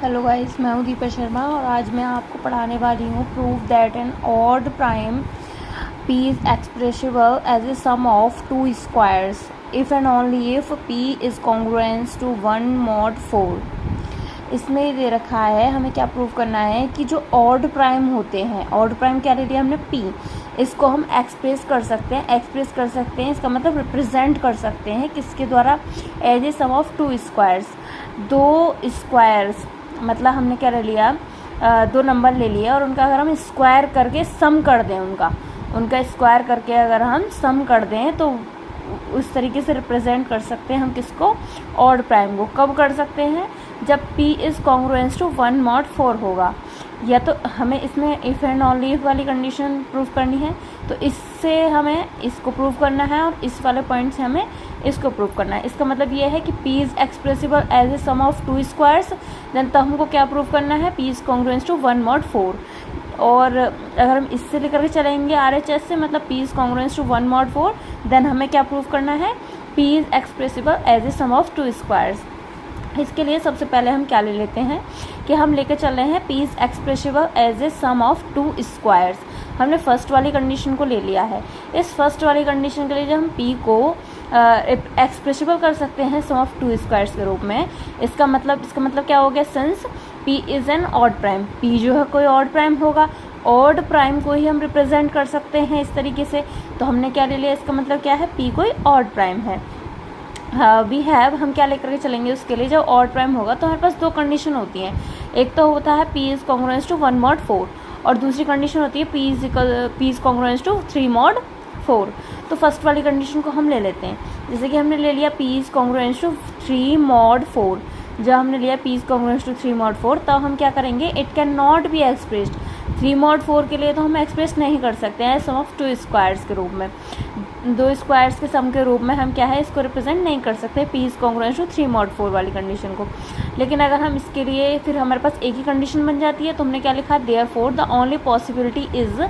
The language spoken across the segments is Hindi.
हेलो गाइस, मैं हूँ दीपा शर्मा और आज मैं आपको पढ़ाने वाली हूँ prove that an odd prime p is expressible as a sum of two squares if and only if p is congruent to 1 mod 4। इसमें दे रखा है हमें क्या प्रूव करना है कि जो ऑड प्राइम होते हैं, ऑड प्राइम क्या ले लिया हमने p, इसको हम एक्सप्रेस कर सकते हैं, इसका मतलब रिप्रेजेंट कर सकते हैं किसके द्वारा, as a sum of two squares. दो स्क्वायर्स मतलब हमने क्या ले लिया, दो नंबर ले लिए और उनका अगर हम स्क्वायर करके सम कर दें, उनका स्क्वायर करके अगर हम सम कर दें तो उस तरीके से रिप्रेजेंट कर सकते हैं हम किसको, ऑड प्राइम को। कब कर सकते हैं, जब p is congruence to 1 mod 4 होगा। या तो हमें इसमें इफ़ एंड ओनली इफ वाली कंडीशन प्रूव करनी है तो इससे हमें इसको प्रूव करना है और इस वाले पॉइंट से हमें इसको प्रूव करना है। इसका मतलब ये है कि p is expressible as a sum of two squares, then तो हमको क्या प्रूव करना है, p is congruence to 1 mod 4। और अगर हम इससे लेकर के चलेंगे RHS से, मतलब p is congruence to 1 mod 4, then हमें क्या प्रूव करना है, p is expressible as a sum of two squares. इसके लिए सबसे पहले हम क्या ले लेते हैं कि हम लेकर चल रहे हैं p is expressible as a sum of two squares. हमने फर्स्ट वाली कंडीशन को ले लिया है। इस फर्स्ट वाली कंडीशन के लिए जब हम p को एक्सप्रेसिबल कर सकते हैं सम ऑफ टू स्क्वायर्स के रूप में, इसका मतलब क्या हो गया, since p is an odd prime, p जो है कोई ऑड प्राइम होगा, ऑड प्राइम को ही हम रिप्रेजेंट कर सकते हैं इस तरीके से। तो हमने क्या ले लिया, इसका मतलब क्या है, p कोई ऑड प्राइम है। वी हैव, हम क्या लेकर के चलेंगे उसके लिए, जब ऑड प्राइम होगा तो हमारे पास दो कंडीशन होती हैं। एक तो होता है p is congruence to 1 mod 4 और दूसरी कंडीशन होती है p is congruence to 3 mod 4। तो फर्स्ट वाली कंडीशन को हम ले लेते हैं। जैसे कि हमने ले लिया p is congruence to 3 mod 4। जब हमने लिया p is congruence to 3 mod 4 तब हम क्या करेंगे, it can not be expressed 3 mod 4 के लिए तो हम एक्सप्रेस नहीं कर सकते हैं सम ऑफ टू स्क्वायर्स के रूप में, दो स्क्वायर्स के सम के रूप में हम क्या है इसको रिप्रेजेंट नहीं कर सकते p is congruence to 3 mod 4 वाली कंडीशन को। लेकिन अगर हम इसके लिए फिर हमारे पास एक ही कंडीशन बन जाती है तो हमने क्या लिखा, therefore the only possibility is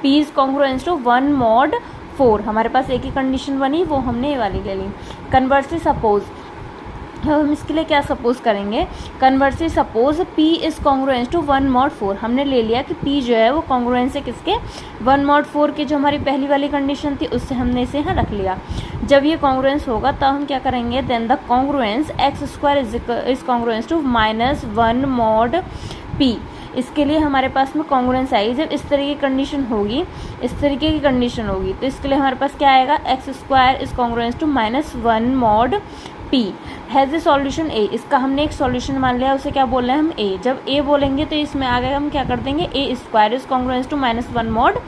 p is congruence to 1 mod 4। हमारे पास एक ही कंडीशन बनी, वो हमने ये वाली ले ली। कन्वर्सली सपोज, हम इसके लिए क्या सपोज करेंगे, conversely suppose p is congruence to 1 mod 4। हमने ले लिया कि p जो है वो कॉन्ग्रुएंस है किसके, 1 mod 4 के, जो हमारी पहली वाली कंडीशन थी उससे हमने इसे यहाँ रख लिया। जब ये कॉन्ग्रुएंस होगा तब हम क्या करेंगे, then the congruence x square is congruence to -1 mod p। इसके लिए हमारे पास में कॉन्ग्रुएंस आएगी जब इस तरीके की कंडीशन होगी, तो इसके लिए हमारे पास क्या आएगा, x square is congruence to -1 mod p has a solution a। इसका हमने एक सॉल्यूशन मान लिया, उसे क्या बोल रहे हैं हम a। जब a बोलेंगे तो इसमें आगे हम क्या कर देंगे, a square is congruence to -1 mod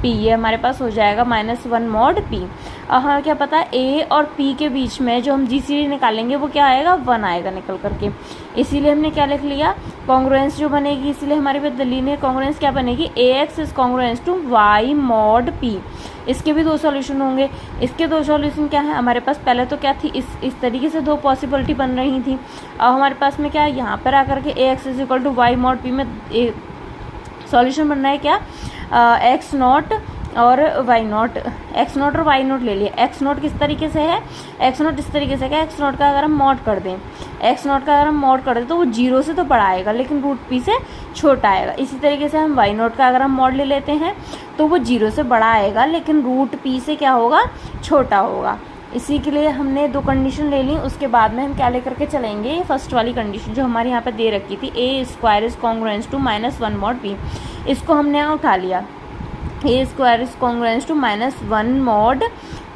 p। ये हमारे पास हो जाएगा -1 mod p। अब हमें क्या पता है, a और p के बीच में जो हम GCD निकालेंगे वो क्या आएगा, 1 आएगा निकल करके। इसीलिए हमने क्या लिख लिया, कॉन्ग्रुएंस जो बनेगी, इसीलिए हमारे पास लीनियर कॉन्ग्रुएंस क्या बनेगी, ax is congruence to y mod p। इसके भी दो सॉल्यूशन होंगे। इसके दो सॉल्यूशन क्या है, हमारे पास पहले तो क्या थी, इस तरीके से दो पॉसिबिलिटी बन रही थी। अब हमारे पास में क्या है, यहाँ पर आकर के ax is equal to Y mod P में सॉल्यूशन बन रहा है क्या, एक्स नॉट और वाई नॉट, एक्स नॉट और वाई नॉट ले लिया। एक्स नॉट किस तरीके से है, एक्स नॉट इस तरीके से क्या, एक्स नॉट का अगर हम मॉड कर दें, तो वो 0 से तो बड़ा आएगा लेकिन रूट पी से छोटा आएगा। इसी तरीके से हम वाई नॉट का अगर हम मॉड ले लेते हैं तो वो 0 से बड़ा आएगा लेकिन रूट पी से क्या होगा, छोटा होगा। इसी के लिए हमने दो कंडीशन ले ली। उसके बाद में हम क्या लेकर के चलेंगे, फर्स्ट वाली कंडीशन जो हमारे यहाँ पे दे रखी थी, a square is congruence to -1 mod p, इसको हमने यहाँ उठा लिया, a square is congruence to -1 mod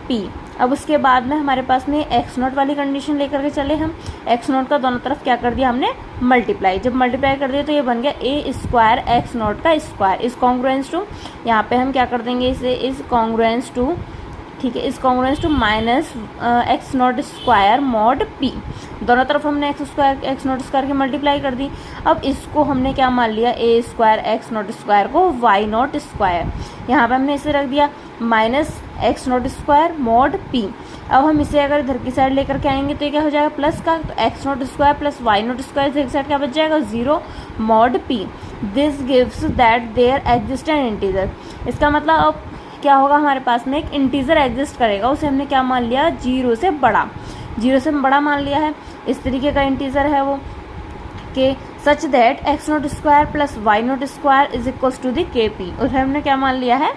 p। अब उसके बाद में हमारे पास में एक्स नॉट वाली कंडीशन लेकर के चले हम, एक्स नॉट का दोनों तरफ क्या कर दिया हमने, मल्टीप्लाई। जब मल्टीप्लाई कर दिया तो ये बन गया a स्क्वायर एक्स नॉट का स्क्वायर इज़ कॉन्ग्रुएंस टू, यहाँ पे हम क्या कर देंगे इसे, इज़ कॉन्ग्रुएंस टू, ठीक है, is congruence to -x not square mod p। दोनों तरफ हमने एक्स नॉट स्क्वायर की मल्टीप्लाई कर दी। अब इसको हमने क्या मान लिया, a square X not square को y नॉट स्क्वायर, यहाँ पे हमने इसे रख दिया -x not square mod p। अब हम इसे अगर इधर की साइड लेकर के आएंगे तो ये क्या हो जाएगा, प्लस का, तो X not square plus Y not square इधर की साइड क्या बच जाएगा, 0 mod p। This gives that there exist an integer. इसका मतलब अब क्या होगा, हमारे पास में एक इंटीजर एग्जिस्ट करेगा, उसे हमने क्या मान लिया, 0 से बड़ा मान लिया है। इस तरीके का इंटीजर है वो, कि such that X not square plus Y not square is equals to the K P. और हमने क्या मान लिया है,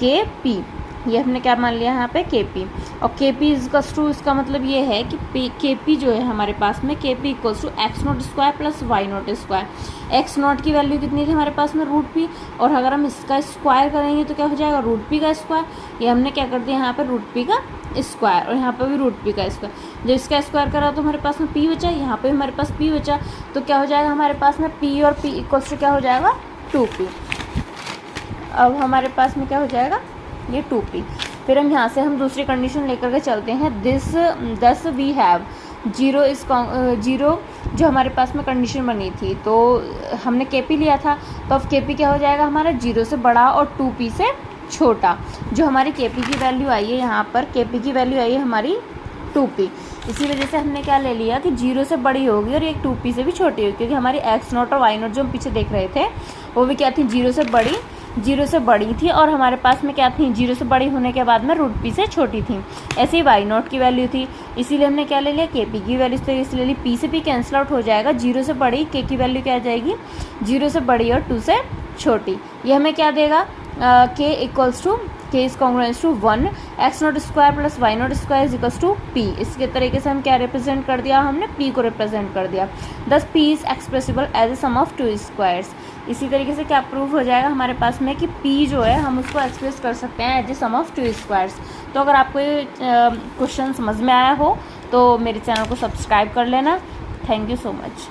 के पी, ये हमने क्या मान लिया है यहाँ पे, के पी। और के पी इक्वल्स टू, इसका मतलब ये है कि के पी जो है हमारे पास में, K P equals to X not square plus Y not square. X not की वैल्यू कितनी थी हमारे पास में, रूट पी, और अगर हम इसका स्क्वायर करेंगे तो क्या हो जाएगा, रूट पी का स्क्वायर। ये हमने क्या कर दिया यहाँ पे, रूट पी का स्क्वायर, और यहाँ पे भी रूट पी का स्क्वायर। जब इसका स्क्वायर करा तो हमारे पास में पी बचा, यहाँ पे हमारे पास पी बचा, तो क्या हो जाएगा हमारे पास में, पी और पी इक्वल्स टू क्या हो जाएगा, 2p। अब हमारे पास में क्या हो जाएगा, ये 2p। फिर हम यहाँ से हम दूसरी कंडीशन लेकर के चलते हैं। दस वी हैव जीरो इस जीरो, जो हमारे पास में कंडीशन बनी थी, तो हमने के पी लिया था, तो अब के पी क्या हो जाएगा हमारा, 0 से बड़ा और 2p से छोटा। जो हमारी के पी की वैल्यू आई है यहाँ पर, के पी की वैल्यू आई है हमारी 2p। इसी वजह से हमने क्या ले लिया कि 0 से बड़ी होगी और एक 2p से भी छोटी होगी, क्योंकि हमारी एक्स नॉट और वाई नॉट जो हम पीछे देख रहे थे वो भी क्या थी, 0 से बड़ी थी, और हमारे पास में क्या थी, 0 से बड़ी होने के बाद में रूट पी से छोटी थी। ऐसे ही वाई नॉट की वैल्यू थी, इसीलिए हमने क्या ले लिया, के पी की वैल्यू तो इसलिए ली, पी से पी कैंसिल आउट हो जाएगा, 0 से बड़ी के की वैल्यू क्या आ जाएगी, 0 से बड़ी और 2 से छोटी। ये हमें क्या देगा, K equals to, K is congruence to 1, X not square plus Y not square is equals to P. इसके तरीके से हम क्या रिप्रेजेंट कर दिया, हमने पी को रिप्रेजेंट कर दिया। Thus P is expressible as a sum of 2 squares. इसी तरीके से क्या प्रूफ हो जाएगा हमारे पास में कि पी जो है हम उसको एक्सप्रेस कर सकते हैं as a sum of 2 squares. तो अगर आपको ये क्वेश्चन समझ में आया हो तो मेरे चैनल को सब्सक्राइब कर लेना। Thank you so much.